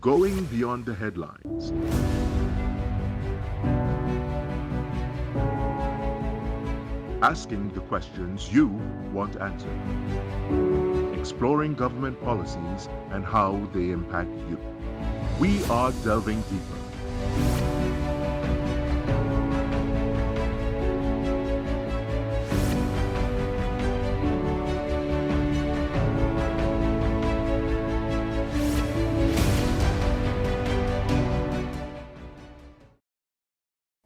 Going beyond the headlines. Asking the questions you want answered. Exploring government policies and how they impact you. We are delving deeper.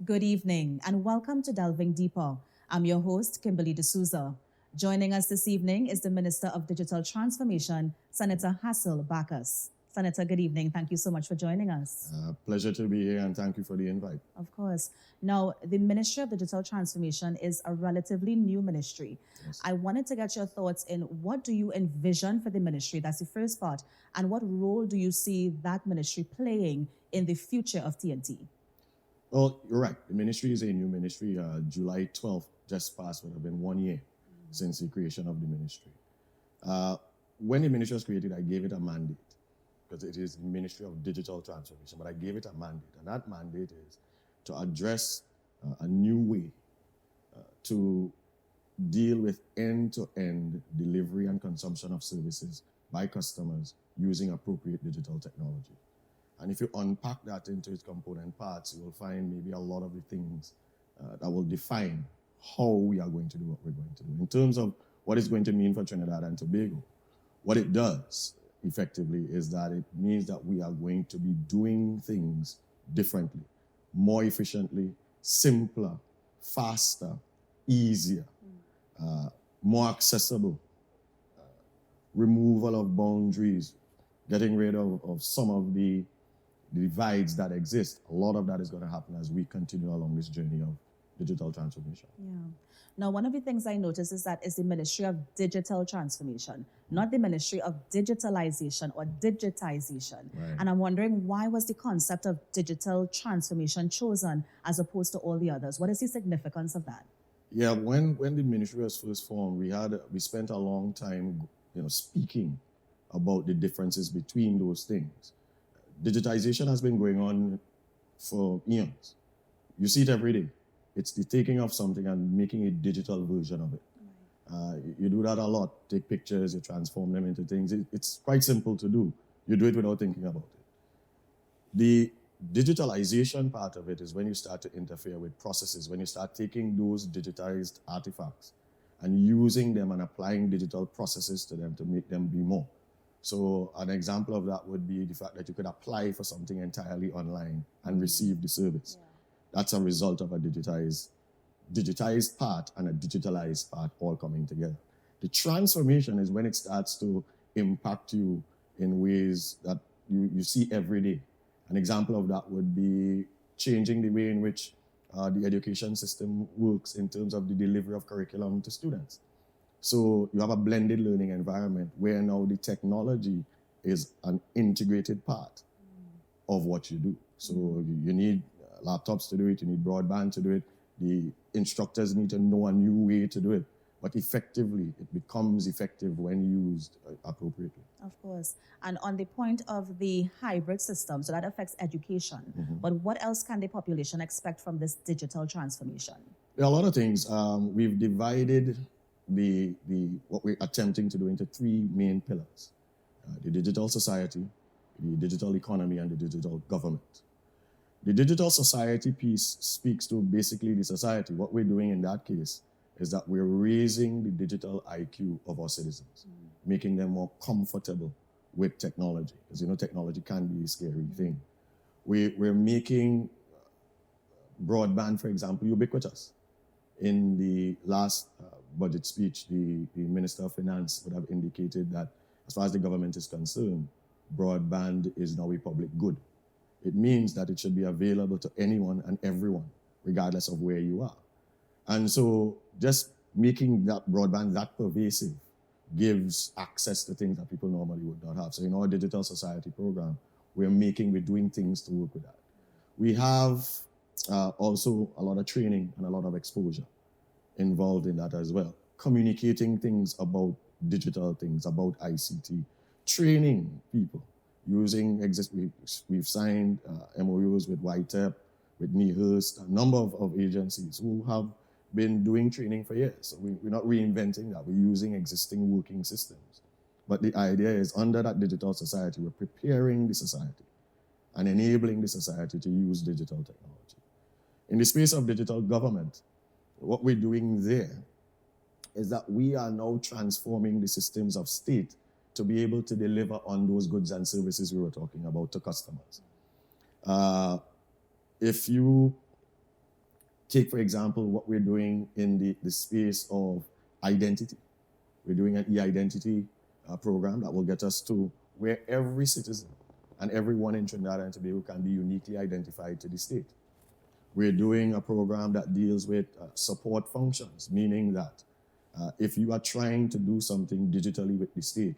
Good evening and welcome to Delving Deeper. I'm your host, Kimberly D'Souza. Joining us this evening is the Minister of Digital Transformation, Senator Hassel Bacchus. Senator, good evening. Thank you so much for joining us. Pleasure to be here and thank you for the invite. Of course. Now, the Ministry of Digital Transformation is a relatively new ministry. Yes. I wanted to get your thoughts in what do you envision for the ministry? That's the first part. And what role do you see that ministry playing in the future of TNT? Well, you're right. The ministry is a new ministry. July 12th just passed, would have been 1 year since the creation of the ministry. When the ministry was created, I gave it a mandate because it is the Ministry of Digital Transformation, but I gave it a mandate. And that mandate is to address a new way to deal with end-to-end delivery and consumption of services by customers using appropriate digital technology. And if you unpack that into its component parts, you will find maybe a lot of the things that will define how we are going to do what we're going to do. In terms of what it's going to mean for Trinidad and Tobago, what it does effectively is that it means that we are going to be doing things differently, more efficiently, simpler, faster, easier, more accessible, removal of boundaries, getting rid of some of the divides that exist. A lot of that is going to happen as we continue along this journey of digital transformation. Yeah. Now, one of the things I noticed is that it's the Ministry of Digital Transformation, not the Ministry of Digitalization or Digitization. Right. And I'm wondering, why was the concept of digital transformation chosen as opposed to all the others? What is the significance of that? Yeah, when the ministry was first formed, we spent a long time, speaking about the differences between those things. Digitization has been going on for eons. You see it every day. It's the taking of something and making a digital version of it. You do that a lot. Take pictures, you transform them into things. It's quite simple to do. You do it without thinking about it. The digitalization part of it is when you start to interfere with processes, when you start taking those digitized artifacts and using them and applying digital processes to them to make them be more. So an example of that would be the fact that you could apply for something entirely online and receive the service. Yeah. That's a result of a digitized part and a digitalized part all coming together. The transformation is when it starts to impact you in ways that you see every day. An example of that would be changing the way in which the education system works in terms of the delivery of curriculum to students. So you have a blended learning environment where now the technology is an integrated part of what you do. So you need laptops to do it, you need broadband to do it, the instructors need to know a new way to do it. But effectively, it becomes effective when used appropriately. Of course. And on the point of the hybrid system, so that affects education. But what else can the population expect from this digital transformation? There are a lot of things. We've divided what we're attempting to do into three main pillars: the digital society, the digital economy, and the digital government. The digital society piece speaks to basically the society. What we're doing in that case is that we're raising the digital IQ of our citizens, making them more comfortable with technology. Because technology can be a scary thing. We're making broadband, for example, ubiquitous. In the last budget speech, the Minister of Finance would have indicated that as far as the government is concerned, broadband is now a public good. It means that it should be available to anyone and everyone, regardless of where you are. And so just making that broadband that pervasive gives access to things that people normally would not have. So in our digital society program, we're doing things to work with that. We have also a lot of training and a lot of exposure involved in that as well. Communicating things about digital things, about ICT, training people we've signed MOUs with YTEP, with NEHURST, a number of agencies who have been doing training for years. So we're not reinventing that. We're using existing working systems. But the idea is, under that digital society, we're preparing the society and enabling the society to use digital technology. In the space of digital government, what we're doing there is that we are now transforming the systems of state to be able to deliver on those goods and services we were talking about to customers. If you take, for example, what we're doing in the space of identity, we're doing an e-identity program that will get us to where every citizen and everyone in Trinidad and Tobago can be uniquely identified to the state. We're doing a program that deals with support functions, meaning that if you are trying to do something digitally with the state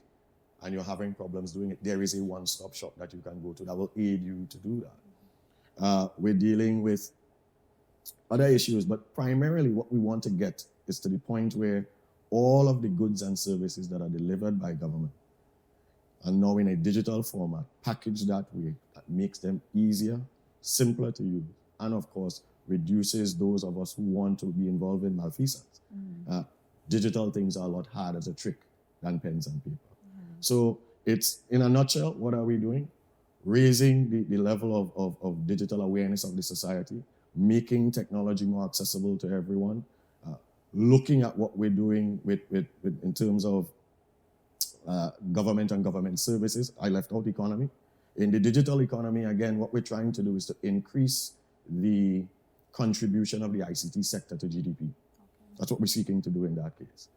and you're having problems doing it, there is a one-stop shop that you can go to that will aid you to do that. We're dealing with other issues, but primarily what we want to get is to the point where all of the goods and services that are delivered by government are now in a digital format, packaged that way, that makes them easier, simpler to use, and of course, reduces those of us who want to be involved in malfeasance. Digital things are a lot harder to trick than pens and paper. So it's, in a nutshell, what are we doing? Raising the level of digital awareness of the society, making technology more accessible to everyone, looking at what we're doing with in terms of government and government services. I left out economy. In the digital economy, again, what we're trying to do is to increase the contribution of the ICT sector to GDP. Okay. That's what we're seeking to do in that case.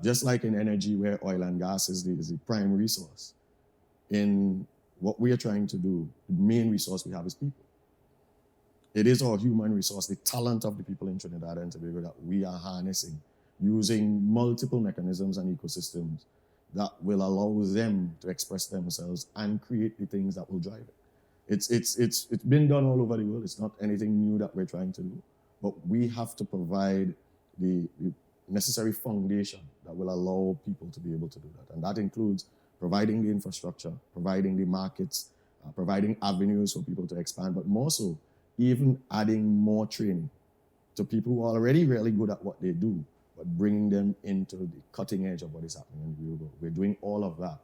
Just like in energy, where oil and gas is the prime resource, in what we are trying to do, the main resource we have is people. It is our human resource, the talent of the people in Trinidad and Tobago that we are harnessing using multiple mechanisms and ecosystems that will allow them to express themselves and create the things that will drive it. It's been done all over the world. It's not anything new that we're trying to do, but we have to provide the necessary foundation that will allow people to be able to do that. And that includes providing the infrastructure, providing the markets, providing avenues for people to expand, but more so, even adding more training to people who are already really good at what they do, but bringing them into the cutting edge of what is happening in the real world. We're doing all of that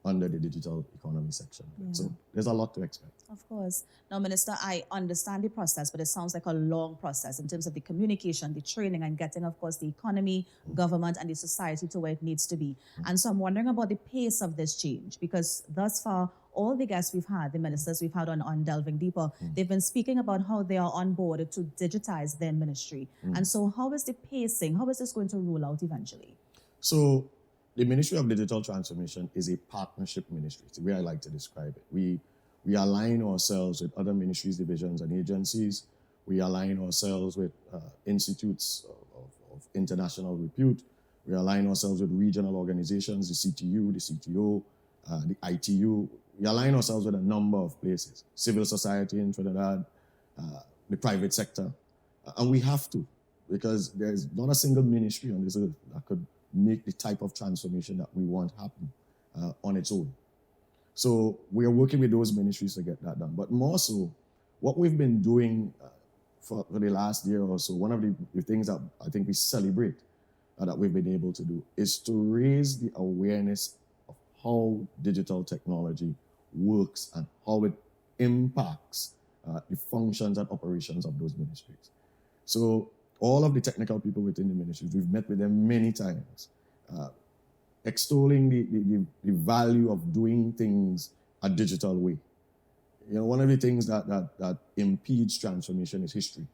under the digital economy section. Yeah. So there's a lot to expect. Of course. Now, Minister, I understand the process, but it sounds like a long process in terms of the communication, the training, and getting, of course, the economy, government, and the society to where it needs to be. And so I'm wondering about the pace of this change, because thus far, all the guests we've had, the ministers we've had on Delving Deeper, they've been speaking about how they are on board to digitize their ministry. And so how is the pacing? How is this going to roll out eventually? So the Ministry of Digital Transformation is a partnership ministry. It's the way I like to describe it. We align ourselves with other ministries, divisions, and agencies. We align ourselves with institutes of international repute. We align ourselves with regional organizations, the CTU, the CTO, the ITU. We align ourselves with a number of places, civil society in Trinidad, the private sector. And we have to, because there's not a single ministry on this earth that could make the type of transformation that we want happen on its own. So we are working with those ministries to get that done. But more so, what we've been doing for the last year or so, one of the things that I think we celebrate that we've been able to do is to raise the awareness of how digital technology works and how it impacts the functions and operations of those ministries. So all of the technical people within the ministries, we've met with them many times, extolling the value of doing things a digital way. You know, one of the things that impedes transformation is history.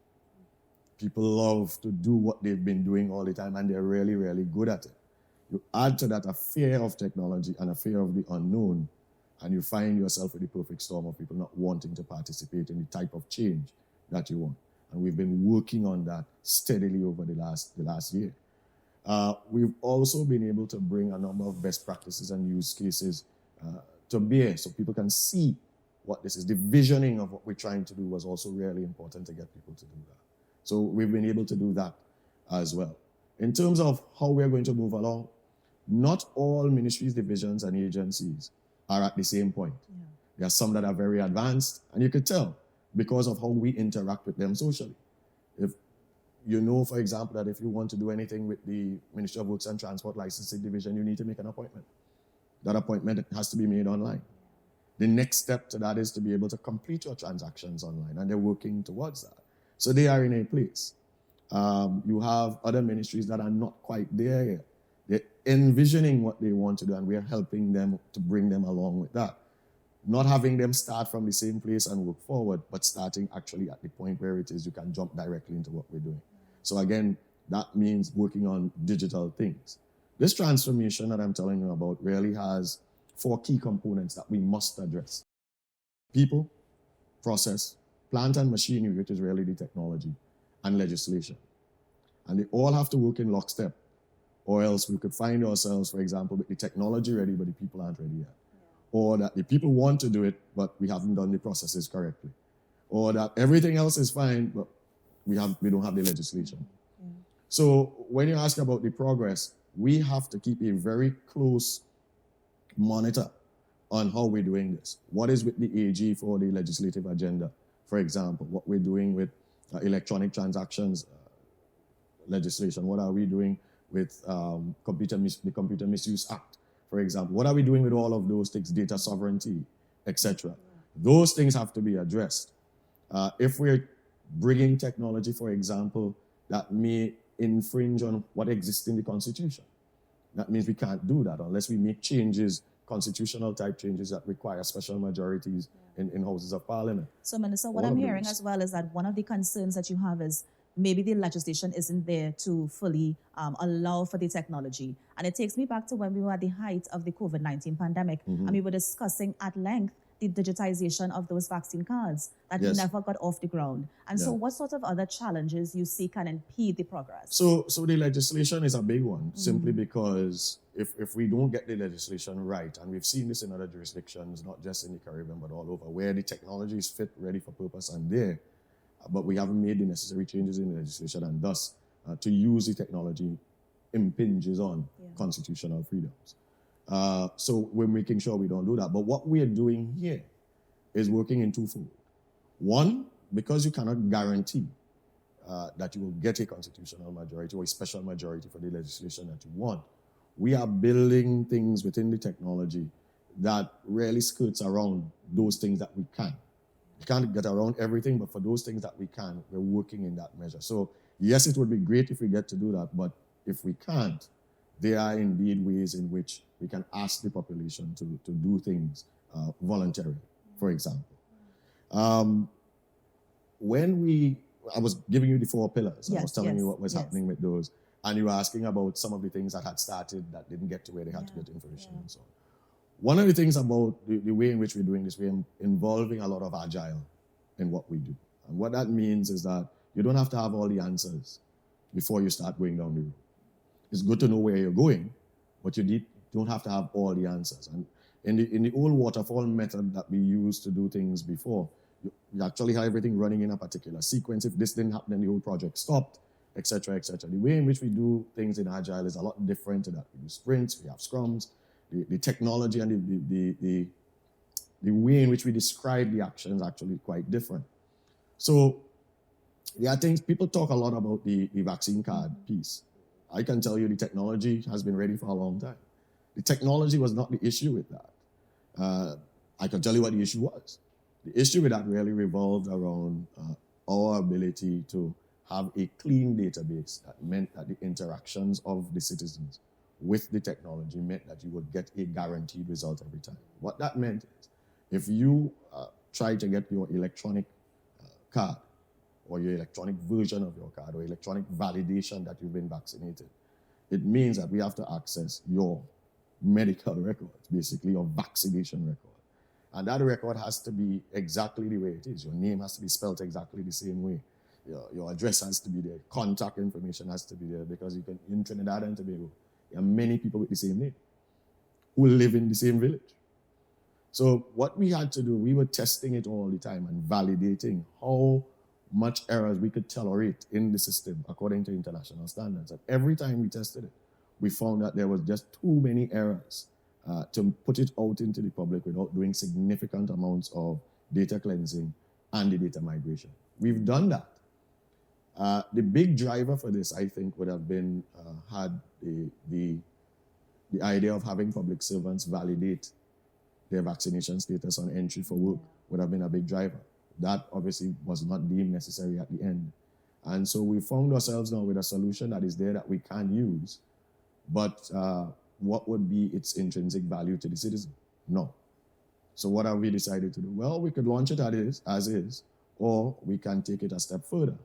People love to do what they've been doing all the time, and they're really, really good at it. You add to that a fear of technology and a fear of the unknown, and you find yourself with the perfect storm of people not wanting to participate in the type of change that you want. And we've been working on that steadily over the last year. We've also been able to bring a number of best practices and use cases to bear so people can see what this is. The visioning of what we're trying to do was also really important to get people to do that. So we've been able to do that as well. In terms of how we're going to move along, not all ministries, divisions, and agencies are at the same point. Yeah. There are some that are very advanced, and you could tell because of how we interact with them socially. If you know, for example, that if you want to do anything with the Ministry of Works and Transport Licensing Division, you need to make an appointment. That appointment has to be made online. The next step to that is to be able to complete your transactions online, and they're working towards that. So they are in a place. You have other ministries that are not quite there yet. They're envisioning what they want to do, and we're helping them to bring them along with that. Not having them start from the same place and work forward, but starting actually at the point where it is you can jump directly into what we're doing. So again, that means working on digital things. This transformation that I'm telling you about really has 4 key components that we must address. People, process, plant and machinery, which is really the technology, and legislation. And they all have to work in lockstep, or else we could find ourselves, for example, with the technology ready, but the people aren't ready yet. Or that the people want to do it, but we haven't done the processes correctly. Or that everything else is fine, but we don't have the legislation. Yeah. So when you ask about the progress, we have to keep a very close monitor on how we're doing this. What is with the AG for the legislative agenda, for example? What we're doing with electronic transactions legislation? What are we doing with the Computer Misuse Act, for example? What are we doing with all of those things, data sovereignty, etc.? Those things have to be addressed. If we're bringing technology, for example, that may infringe on what exists in the Constitution, that means we can't do that unless we make changes, constitutional type changes that require special majorities in houses of parliament. So, Minister, what All I'm of hearing those. as well is that one of the concerns that you have is maybe the legislation isn't there to fully allow for the technology. And it takes me back to when we were at the height of the COVID-19 pandemic, and we were discussing at length the digitization of those vaccine cards that Yes. never got off the ground. And so Yeah. what sort of other challenges you see can impede the progress? So the legislation is a big one, simply because if we don't get the legislation right, and we've seen this in other jurisdictions, not just in the Caribbean, but all over, where the technology is fit, ready for purpose, and there, but we haven't made the necessary changes in the legislation, and thus, to use the technology impinges on constitutional freedoms. So we're making sure we don't do that. But what we are doing here is working in twofold. One, because you cannot guarantee that you will get a constitutional majority or a special majority for the legislation that you want, we are building things within the technology that really skirts around those things that we can. We can't get around everything, but for those things that we can, we're working in that measure. So yes, it would be great if we get to do that, but if we can't, there are indeed ways in which we can ask the population to do things voluntarily, for example. I was giving you the 4 pillars. I was telling you what was happening with those. And you were asking about some of the things that had started that didn't get to where they had to get information and so on. One of the things about the way in which we're doing this, we're involving a lot of agile in what we do. And what that means is that you don't have to have all the answers before you start going down the road. It's good to know where you're going, but you don't have to have all the answers. And in the old waterfall method that we used to do things before, you actually have everything running in a particular sequence. If this didn't happen, then the whole project stopped, etc., etc. The way in which we do things in Agile is a lot different to that. We do sprints, we have scrums, the technology and the way in which we describe the action is actually quite different. So there are things, people talk a lot about the vaccine card piece. I can tell you the technology has been ready for a long time. The technology was not the issue with that. I can tell you what the issue was. The issue with that really revolved around our ability to have a clean database that meant that the interactions of the citizens with the technology meant that you would get a guaranteed result every time. What that meant is if you try to get your electronic card or your electronic version of your card or electronic validation that you've been vaccinated, it means that we have to access your medical records, basically your vaccination record. And that record has to be exactly the way it is. Your name has to be spelled exactly the same way. Your address has to be there. Contact information has to be there, because in Trinidad and Tobago, there are many people with the same name who live in the same village. So what we had to do, we were testing it all the time and validating how much errors we could tolerate in the system according to international standards. And every time we tested it, we found that there was just too many errors to put it out into the public without doing significant amounts of data cleansing and the data migration. We've done that. The big driver for this, I think, would have been had the idea of having public servants validate their vaccination status on entry for work would have been a big driver. That obviously was not deemed necessary at the end. And so we found ourselves now with a solution that is there that we can use, but what would be its intrinsic value to the citizen? No. So what have we decided to do? Well, we could launch it as is, or we can take it a step further.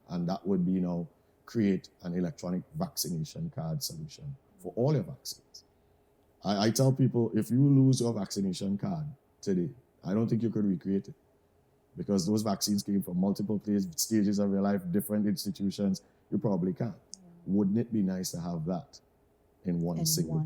And that would be now create an electronic vaccination card solution for all your vaccines. I tell people, if you lose your vaccination card today, I don't think you could recreate it, because those vaccines came from multiple stages of your life, different institutions. You probably can't. Wouldn't it be nice to have that in one single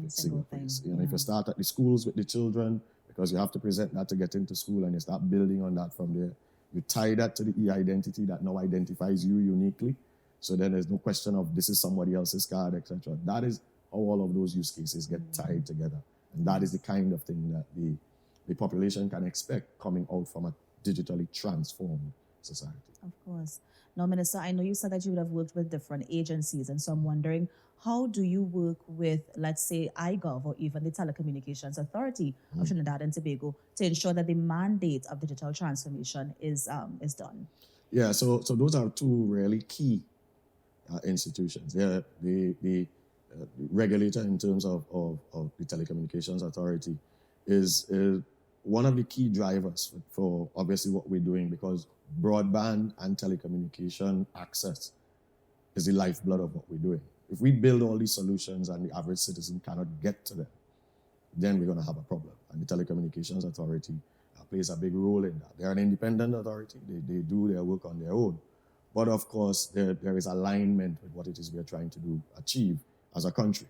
place? And if you start at the schools with the children, because you have to present that to get into school, and you start building on that from there. You tie that to the e-identity that now identifies you uniquely. So then there's no question of this is somebody else's card, etc. That is how all of those use cases get tied together. And that is the kind of thing that the population can expect coming out from a digitally transformed society. Of course. Now, Minister, I know you said that you would have worked with different agencies, and so I'm wondering, how do you work with, let's say, iGov or even the Telecommunications Authority of Trinidad and Tobago to ensure that the mandate of digital transformation is done? Yeah, so those are two really key institutions. The regulator in terms of the Telecommunications Authority is one of the key drivers for obviously what we're doing, because broadband and telecommunication access is the lifeblood of what we're doing. If we build all these solutions and the average citizen cannot get to them, then we're going to have a problem. And the Telecommunications Authority plays a big role in that. They're an independent authority. They do their work on their own. But of course, there is alignment with what it is we're trying to achieve as a country.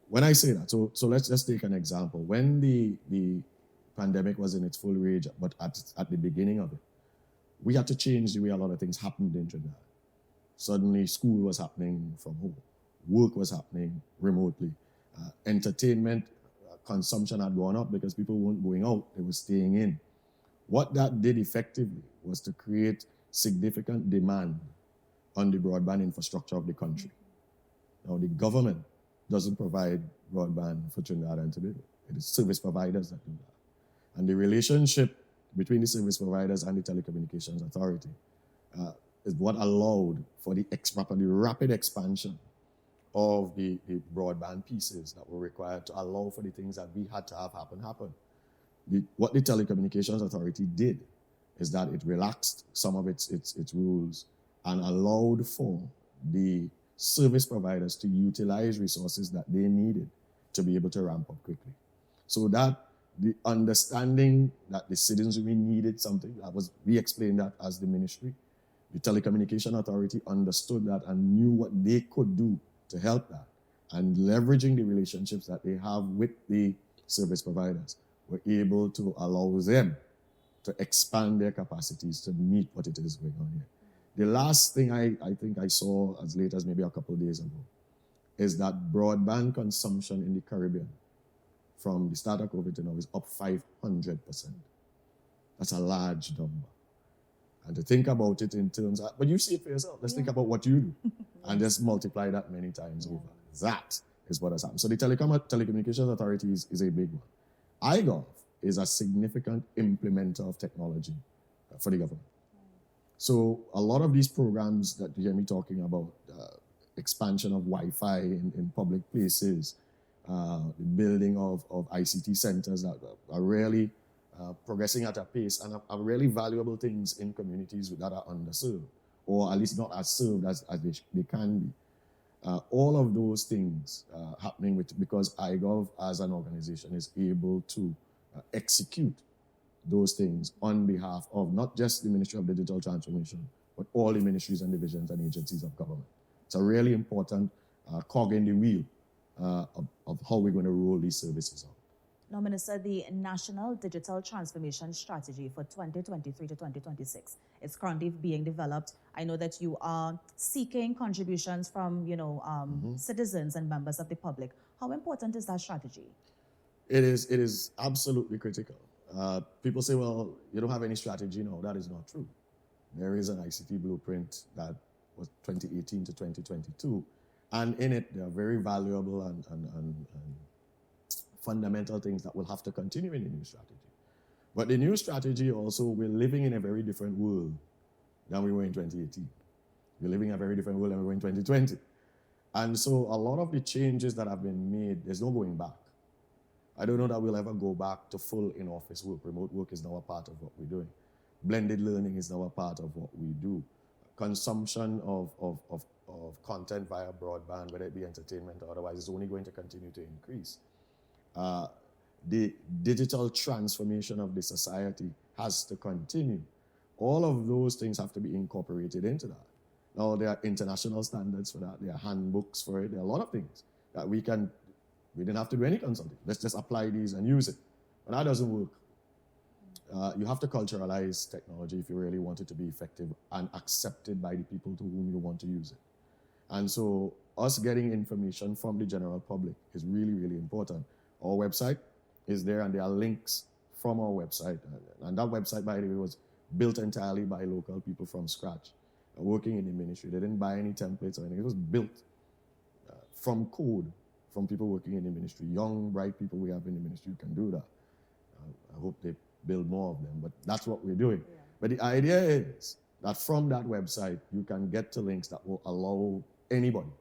When I say that, so let's just take an example. When the pandemic was in its full rage, but at the beginning of it, we had to change the way a lot of things happened in Trinidad. Suddenly, school was happening from home. Work was happening remotely. Entertainment consumption had gone up because people weren't going out, they were staying in. What that did effectively was to create significant demand on the broadband infrastructure of the country. Now, the government doesn't provide broadband for Trinidad and Tobago. It is service providers that do that. And the relationship between the service providers and the Telecommunications Authority is what allowed for the rapid expansion of the broadband pieces that were required to allow for the things that we had to have happen. What the Telecommunications Authority did is that it relaxed some of its rules and allowed for the service providers to utilize resources that they needed to be able to ramp up quickly. So that the understanding that the citizenry needed something, we explained that as the ministry. The Telecommunication Authority understood that and knew what they could do to help that. And leveraging the relationships that they have with the service providers, were able to allow them to expand their capacities to meet what it is going on here. The last thing I think I saw as late as maybe a couple of days ago is that broadband consumption in the Caribbean from the start of COVID to now is up 500%. That's a large number. And to think about it in terms of, but you see it for yourself. Let's think about what you do and just multiply that many times over. That is what has happened. So the Telecommunications Authority is a big one. iGov is a significant implementer of technology for the government. So a lot of these programs that you hear me talking about, expansion of Wi-Fi in public places, the building of ICT centers that are really progressing at a pace and are really valuable things in communities that are underserved, or at least not as served as they can be. All of those things happening because iGov as an organization is able to execute those things on behalf of not just the Ministry of Digital Transformation, but all the ministries and divisions and agencies of government. It's a really important cog in the wheel of how we're going to roll these services out. Now, Minister, the National Digital Transformation Strategy for 2023 to 2026 is currently being developed. I know that you are seeking contributions from, citizens and members of the public. How important is that strategy? It is absolutely critical. People say, well, you don't have any strategy. No, that is not true. There is an ICT blueprint that was 2018 to 2022. And in it, there are very valuable and fundamental things that will have to continue in the new strategy. But the new strategy also, we're living in a very different world than we were in 2018. We're living in a very different world than we were in 2020. And so a lot of the changes that have been made, there's no going back. I don't know that we'll ever go back to full in-office work. Remote work is now a part of what we're doing. Blended learning is now a part of what we do. Consumption of content via broadband, whether it be entertainment or otherwise, is only going to continue to increase. The digital transformation of the society has to continue. All of those things have to be incorporated into that. Now, there are international standards for that. There are handbooks for it. There are a lot of things that we didn't have to do any consulting. Let's just apply these and use it. But that doesn't work. You have to culturalize technology if you really want it to be effective and accepted by the people to whom you want to use it. And so us getting information from the general public is really, really important. Our website is there, and there are links from our website. And that website, by the way, was built entirely by local people from scratch, working in the ministry. They didn't buy any templates or anything. It was built from code, from people working in the ministry. Young, bright people we have in the ministry who can do that. I hope they build more of them, but that's what we're doing. Yeah. But the idea is that from that website, you can get to links that will allow anybody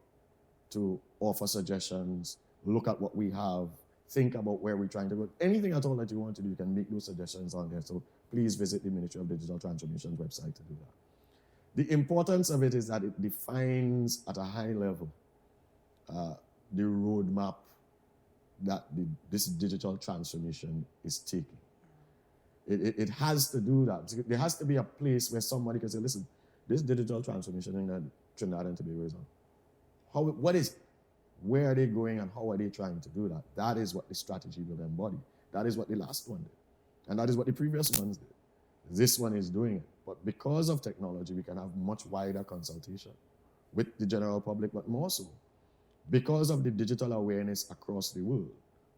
to offer suggestions, look at what we have, think about where we're trying to go. Anything at all that you want to do, you can make those suggestions on there. So please visit the Ministry of Digital Transformation's website to do that. The importance of it is that it defines at a high level the roadmap that this digital transformation is taking. It has to do that. There has to be a place where somebody can say, listen, this digital transformation in Trinidad and Tobago is on. What is it? Where are they going and how are they trying to do that? That is what the strategy will embody. That is what the last one did. And that is what the previous ones did. This one is doing it. But because of technology, we can have much wider consultation with the general public, but more so, because of the digital awareness across the world,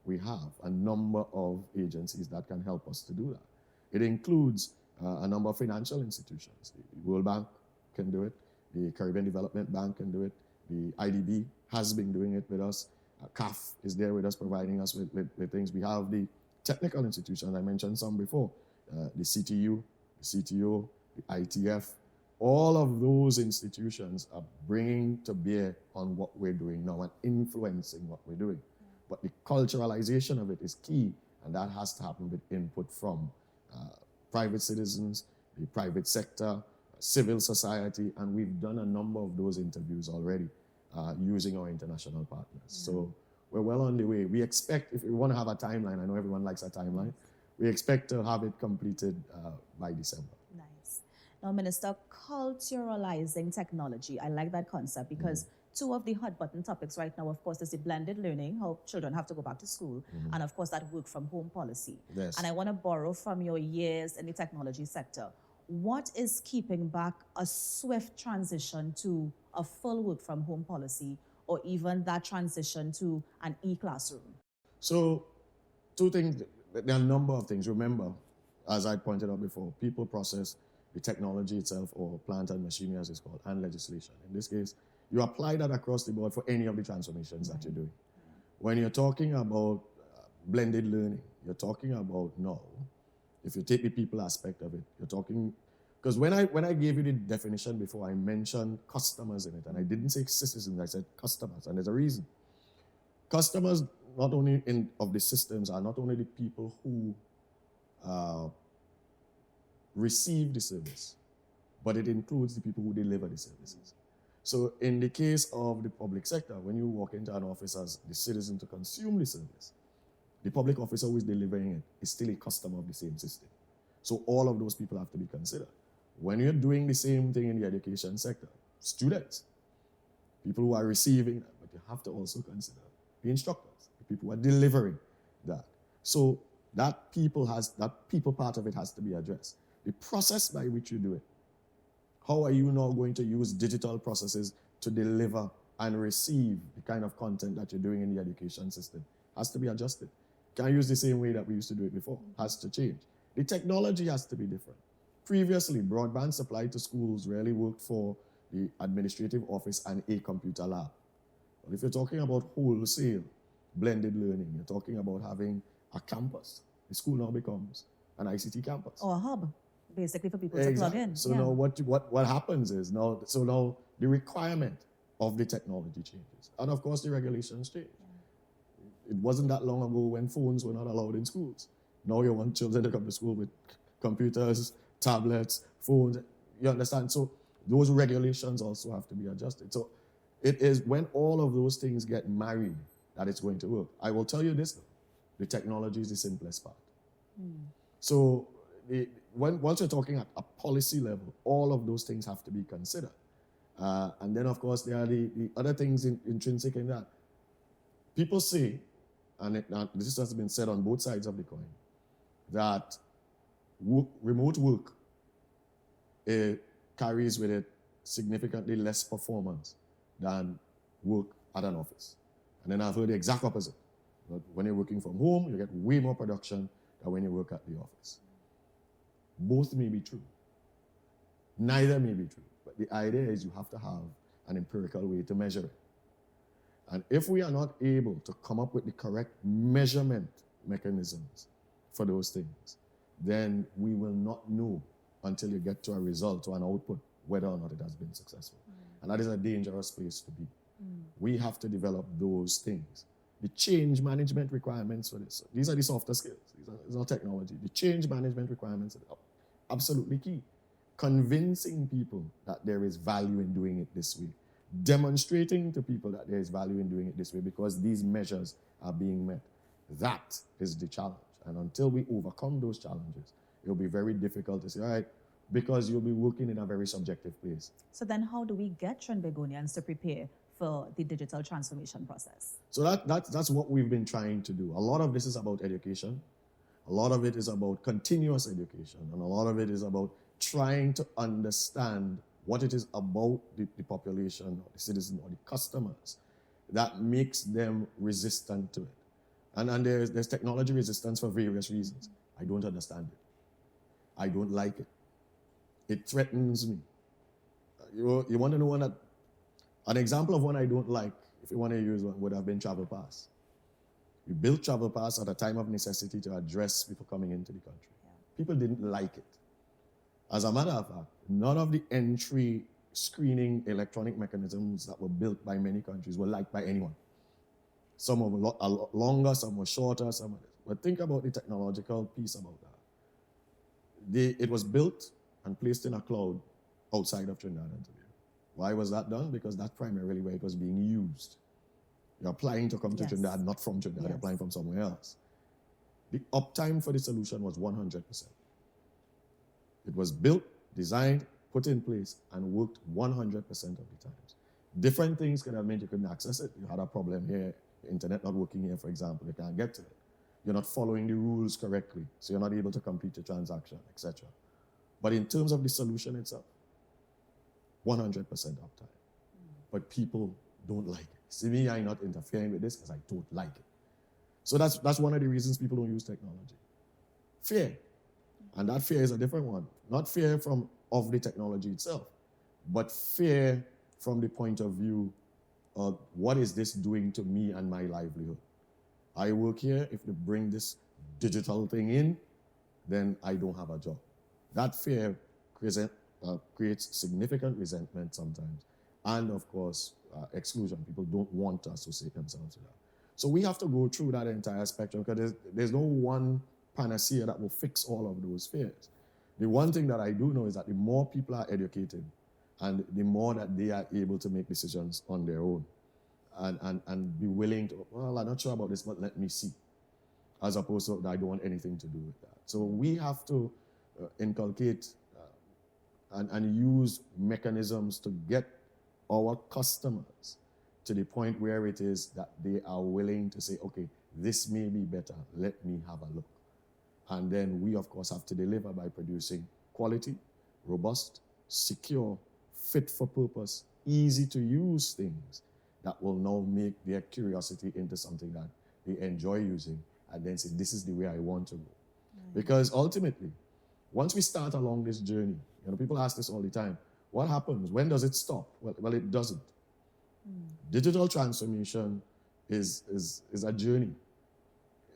we have a number of agencies that can help us to do that. It includes a number of financial institutions. The World Bank can do it. The Caribbean Development Bank can do it. The IDB has been doing it with us. CAF is there with us, providing us with things. We have the technical institutions. I mentioned some before. The CTU, the CTO, the ITF. All of those institutions are bringing to bear on what we're doing now and influencing what we're doing. But the culturalization of it is key, and that has to happen with input from private citizens, the private sector, civil society, and we've done a number of those interviews already using our international partners. So we're well on the way. We expect, if we want to have a timeline, I know everyone likes a timeline, we expect to have it completed by December. Nice. Now, Minister, culturalizing technology, I like that concept because two of the hot button topics right now, of course, is the blended learning, how children have to go back to school, and of course that work from home policy. Yes. And I want to borrow from your years in the technology sector. What is keeping back a swift transition to a full work from home policy, or even that transition to an e-classroom? So, two things, there are a number of things. Remember, as I pointed out before, people, process, the technology itself, or plant and machinery as it's called, and legislation. In this case, you apply that across the board for any of the transformations that you're doing. When you're talking about blended learning, you're talking about now, if you take the people aspect of it, you're talking, because when I gave you the definition before, I mentioned customers in it, and I didn't say citizens, I said customers, and there's a reason. Customers, not only of the systems, are not only the people who receive the service, but it includes the people who deliver the services. So in the case of the public sector, when you walk into an office as the citizen to consume the service, the public officer who is delivering it is still a customer of the same system. So all of those people have to be considered. When you're doing the same thing in the education sector, students, people who are receiving that, but you have to also consider the instructors, the people who are delivering that. So that people part of it has to be addressed. The process by which you do it. How are you now going to use digital processes to deliver and receive the kind of content that you're doing in the education system? Has to be adjusted. Can't use the same way that we used to do it before. Has to change. The technology has to be different. Previously, broadband supply to schools really worked for the administrative office and a computer lab. But if you're talking about wholesale blended learning, you're talking about having a campus. The school now becomes an ICT campus. Or a hub, basically, for people to plug in. So now what happens is now the requirement of the technology changes. And of course the regulations change. It wasn't that long ago when phones were not allowed in schools. Now you want children to come to school with computers, tablets, phones. You understand? So those regulations also have to be adjusted. So it is when all of those things get married that it's going to work. I will tell you this though, the technology is the simplest part. So once you're talking at a policy level, all of those things have to be considered. And then of course there are the other things intrinsic in that. People say, and this has been said on both sides of the coin, that remote work carries with it significantly less performance than work at an office. And then I've heard the exact opposite. But when you're working from home, you get way more production than when you work at the office. Both may be true. Neither may be true. But the idea is you have to have an empirical way to measure it. And if we are not able to come up with the correct measurement mechanisms for those things, then we will not know until you get to a result or an output whether or not it has been successful. And that is a dangerous place to be. We have to develop those things. The change management requirements for this. These are the softer skills. These are not technology. The change management requirements are absolutely key. Convincing people that there is value in doing it this way. Demonstrating to people that there is value in doing it this way because these measures are being met. That is the challenge. And until we overcome those challenges, it'll be very difficult to say, all right, because you'll be working in a very subjective place. So then how do we get Trinbagonians to prepare for the digital transformation process? So that's what we've been trying to do. A lot of this is about education. A lot of it is about continuous education. And a lot of it is about trying to understand what it is about the population, or the citizen, or the customers that makes them resistant to it. And there's technology resistance for various reasons. I don't understand it. I don't like it. It threatens me. You want to know an example of one I don't like, if you want to use one, would have been Travel Pass. We built Travel Pass at a time of necessity to address people coming into the country. People didn't like it. As a matter of fact, none of the entry screening electronic mechanisms that were built by many countries were liked by anyone. Some were a lot longer, some were shorter, some were... But think about the technological piece about that. It was built and placed in a cloud outside of Trinidad and Tobago. Why was that done? Because that's primarily where it was being used. You're applying to come to Trinidad, not from Trinidad, you're applying from somewhere else. The uptime for the solution was 100%. It was built, designed, put in place, and worked 100% of the times. Different things could have meant you couldn't access it. You had a problem here, the internet not working here, for example, you can't get to it. You're not following the rules correctly, so you're not able to complete the transaction, etc. But in terms of the solution itself, 100% uptime. But people don't like it. See me, I'm not interfering with this because I don't like it. So that's one of the reasons people don't use technology. Fear. And that fear is a different one. Not fear of the technology itself, but fear from the point of view of what is this doing to me and my livelihood. I work here, if they bring this digital thing in, then I don't have a job. That fear creates significant resentment sometimes. And of course, exclusion. People don't want to associate themselves with that. So we have to go through that entire spectrum because there's no one panacea that will fix all of those fears. The one thing that I do know is that the more people are educated and the more that they are able to make decisions on their own and be willing to, well, I'm not sure about this, but let me see, as opposed to, I don't want anything to do with that. So we have to inculcate and use mechanisms to get our customers to the point where it is that they are willing to say, okay, this may be better, let me have a look. And then we, of course, have to deliver by producing quality, robust, secure, fit for purpose, easy to use things that will now make their curiosity into something that they enjoy using and then say, this is the way I want to go. Because ultimately, once we start along this journey, people ask this all the time, what happens? When does it stop? Well, it doesn't. Digital transformation is a journey.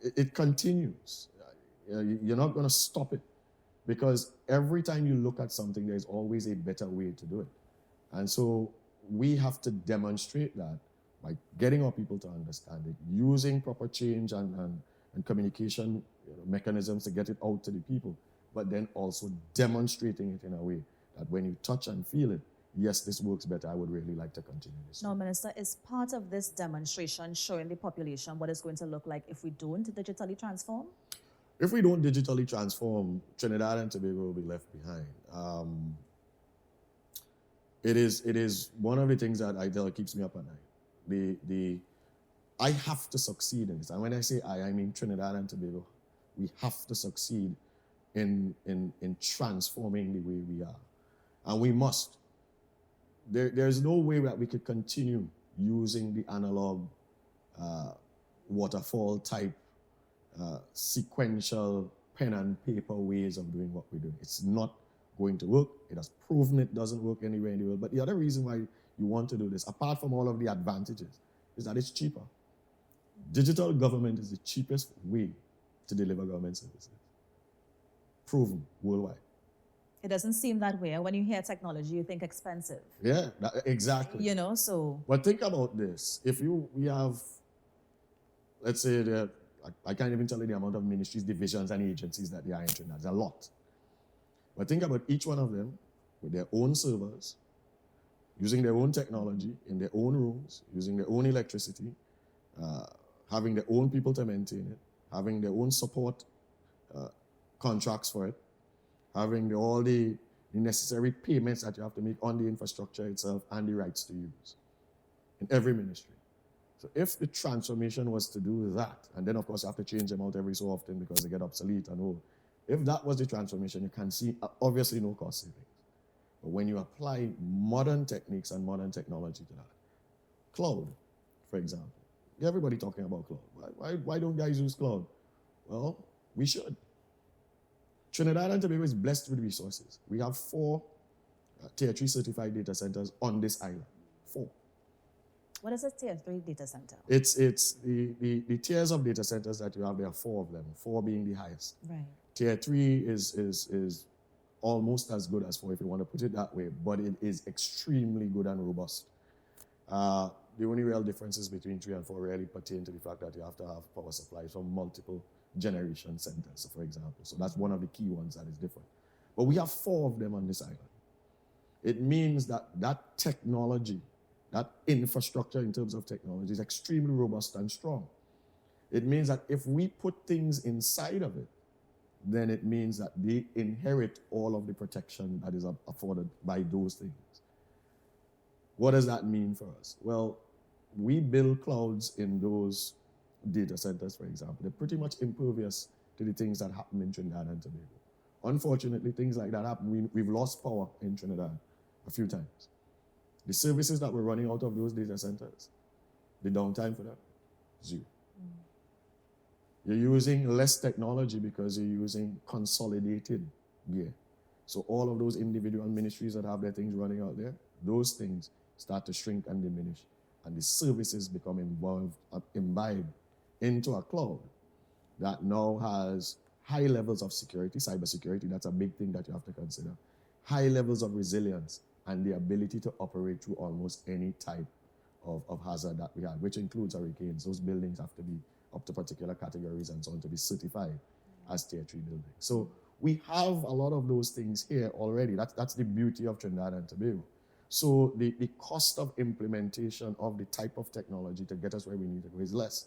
It continues. You're not going to stop it, because every time you look at something, there's always a better way to do it. And so we have to demonstrate that by getting our people to understand it, using proper change and communication mechanisms to get it out to the people, but then also demonstrating it in a way that when you touch and feel it, yes, this works better, I would really like to continue this. Now, Minister, is part of this demonstration showing the population what it's going to look like if we don't digitally transform? If we don't digitally transform, Trinidad and Tobago will be left behind. It is one of the things that I tell keeps me up at night. I have to succeed in this. And when I say I mean Trinidad and Tobago. We have to succeed in transforming the way we are. And we must. There's no way that we could continue using the analog waterfall type sequential pen and paper ways of doing what we're doing. It's not going to work. It has proven it doesn't work anywhere in the world. But the other reason why you want to do this, apart from all of the advantages, is that it's cheaper. Digital government is the cheapest way to deliver government services. Proven worldwide. It doesn't seem that way. When you hear technology, you think expensive. Yeah, exactly. So. But think about this. If we have, let's say, I can't even tell you the amount of ministries, divisions, and agencies that they are entering. That's a lot. But think about each one of them with their own servers, using their own technology, in their own rooms, using their own electricity, having their own people to maintain it, having their own support contracts for it, having all the necessary payments that you have to make on the infrastructure itself and the rights to use in every ministry. So if the transformation was to do that, and then of course you have to change them out every so often because they get obsolete and old. If that was the transformation, you can see obviously no cost savings. But when you apply modern techniques and modern technology to that, cloud, for example, everybody talking about cloud. Why don't guys use cloud? Well, we should. Trinidad and Tobago is blessed with resources. We have 4 Tier 3 certified data centers on this island. 4. What is a Tier 3 data center? It's the tiers of data centers that you have. There are 4 of them, 4 being the highest. Right. Tier 3 is almost as good as 4, if you want to put it that way, but it is extremely good and robust. The only real differences between 3 and 4 really pertain to the fact that you have to have power supplies from multiple generation centers, for example. So that's one of the key ones that is different. But we have 4 of them on this island. It means that that technology, that infrastructure in terms of technology is extremely robust and strong. It means that if we put things inside of it, then it means that they inherit all of the protection that is afforded by those things. What does that mean for us? Well, we build clouds in those data centers, for example. They're pretty much impervious to the things that happen in Trinidad and Tobago. Unfortunately, things like that happen. We've lost power in Trinidad a few times. The services that we're running out of those data centers, the downtime for them, 0. You're using less technology because you're using consolidated gear. So all of those individual ministries that have their things running out there, those things start to shrink and diminish. And the services become imbibed into a cloud that now has high levels of security, cybersecurity, that's a big thing that you have to consider, high levels of resilience, and the ability to operate through almost any type of hazard that we have, which includes hurricanes. Those buildings have to be up to particular categories and so on to be certified as Tier 3 buildings. So we have a lot of those things here already. That's the beauty of Trinidad and Tobago. So the cost of implementation of the type of technology to get us where we need to go is less.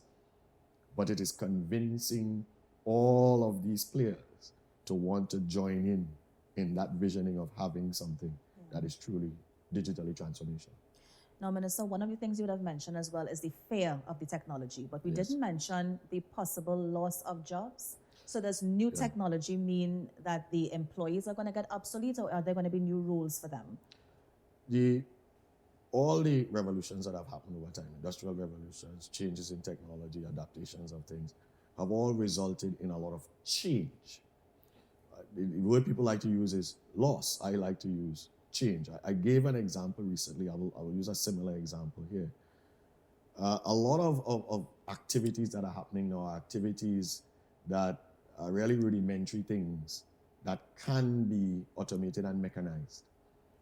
But it is convincing all of these players to want to join in that visioning of having something that is truly digitally transformational. Now, Minister, one of the things you would have mentioned as well is the fear of the technology, but we Yes. didn't mention the possible loss of jobs. So does new technology mean that the employees are going to get obsolete, or are there going to be new rules for them? All the revolutions that have happened over time, industrial revolutions, changes in technology, adaptations of things, have all resulted in a lot of change. The word people like to use is loss. I like to use change. I gave an example recently. I will use a similar example here. A lot of activities that are happening now are activities that are really rudimentary things that can be automated and mechanized.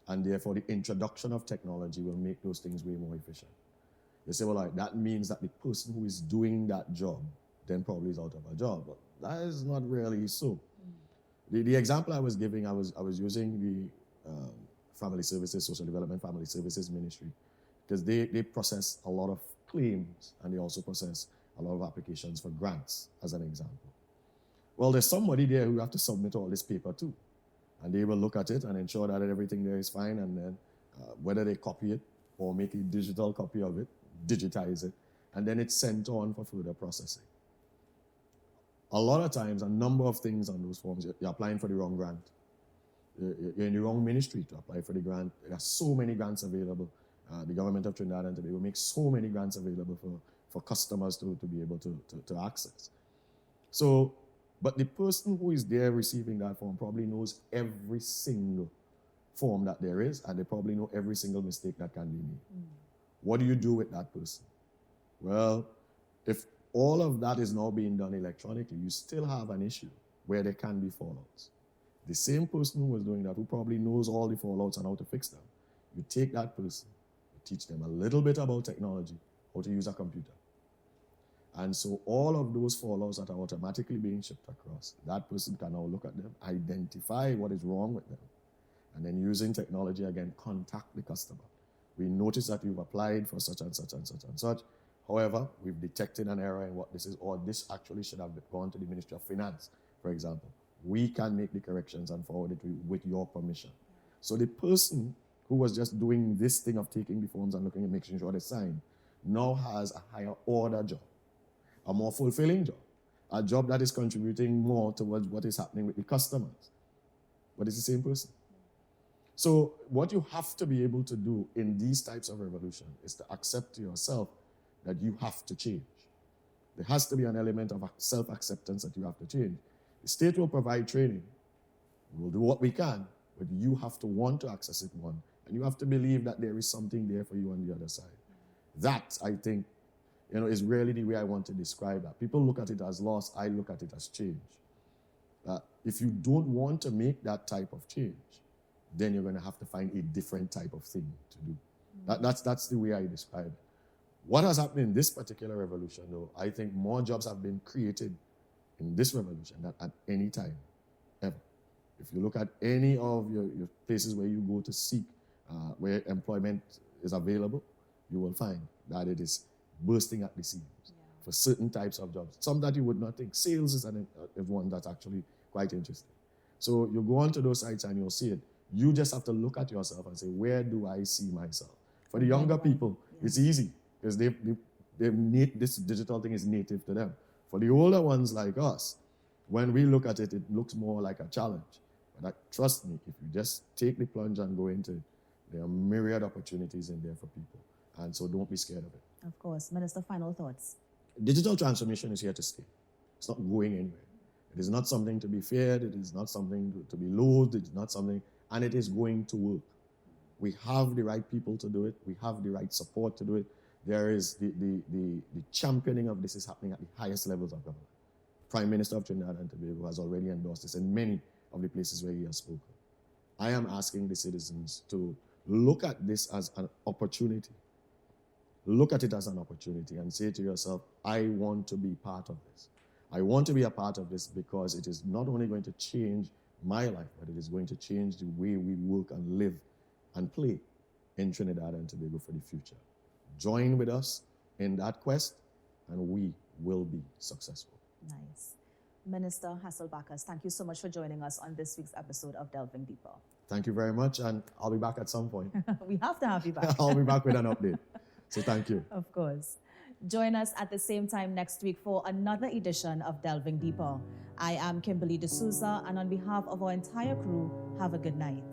And therefore, the introduction of technology will make those things way more efficient. You say, well, that means that the person who is doing that job then probably is out of a job. But that is not really so. The example I was giving, I was using the Family Services, Social Development Family Services Ministry, because they process a lot of claims and they also process a lot of applications for grants, as an example. Well, there's somebody there who have to submit all this paper too. And they will look at it and ensure that everything there is fine, and then whether they copy it or make a digital copy of it, digitize it, and then it's sent on for further processing. A lot of times, a number of things on those forms, you're applying for the wrong grant. You're in the wrong ministry to apply for the grant. There are so many grants available. The government of Trinidad and Tobago makes so many grants available for customers to be able to access. So, but the person who is there receiving that form probably knows every single form that there is, and they probably know every single mistake that can be made. What do you do with that person? Well, if all of that is now being done electronically, you still have an issue where there can be fallouts. The same person who was doing that, who probably knows all the fallouts and how to fix them, you take that person, you teach them a little bit about technology, how to use a computer. And so all of those fallouts that are automatically being shipped across, that person can now look at them, identify what is wrong with them, and then using technology again, contact the customer. We notice that you've applied for such and such and such and such. However, we've detected an error in what this is, or this actually should have gone to the Ministry of Finance, for example. We can make the corrections and forward it to you with your permission. So the person who was just doing this thing of taking the forms and looking and making sure they sign now has a higher order job, a more fulfilling job, a job that is contributing more towards what is happening with the customers. But it's the same person. So what you have to be able to do in these types of revolution is to accept to yourself that you have to change. There has to be an element of self-acceptance that you have to change. The state will provide training. We will do what we can, but you have to want to access it, one, and you have to believe that there is something there for you on the other side. That, I think, is really the way I want to describe that. People look at it as loss. I look at it as change. If you don't want to make that type of change, then you're going to have to find a different type of thing to do. That's the way I describe it. What has happened in this particular revolution, though, I think more jobs have been created in this revolution than at any time, ever. If you look at any of your places where you go to seek where employment is available, you will find that it is bursting at the seams for certain types of jobs. Some that you would not think. Sales is one that's actually quite interesting. So you go onto those sites and you'll see it. You just have to look at yourself and say, where do I see myself? For the younger people, it's easy because this digital thing is native to them. For the older ones like us, when we look at it, it looks more like a challenge. But trust me, if you just take the plunge and go into it, there are myriad opportunities in there for people. And so don't be scared of it. Of course. Minister, final thoughts. Digital transformation is here to stay. It's not going anywhere. It is not something to be feared. It is not something to be loathed. It's not something, and it is going to work. We have the right people to do it. We have the right support to do it. There is the championing of this is happening at the highest levels of government. Prime Minister of Trinidad and Tobago has already endorsed this in many of the places where he has spoken. I am asking the citizens to look at this as an opportunity. Look at it as an opportunity and say to yourself, I want to be part of this. I want to be a part of this because it is not only going to change my life, but it is going to change the way we work and live and play in Trinidad and Tobago for the future. Join with us in that quest, and we will be successful. Nice. Minister Hassel Bacchus, thank you so much for joining us on this week's episode of Delving Deeper. Thank you very much, and I'll be back at some point. We have to have you back. I'll be back with an update. So thank you. Of course. Join us at the same time next week for another edition of Delving Deeper. I am Kimberly D'Souza, and on behalf of our entire crew, have a good night.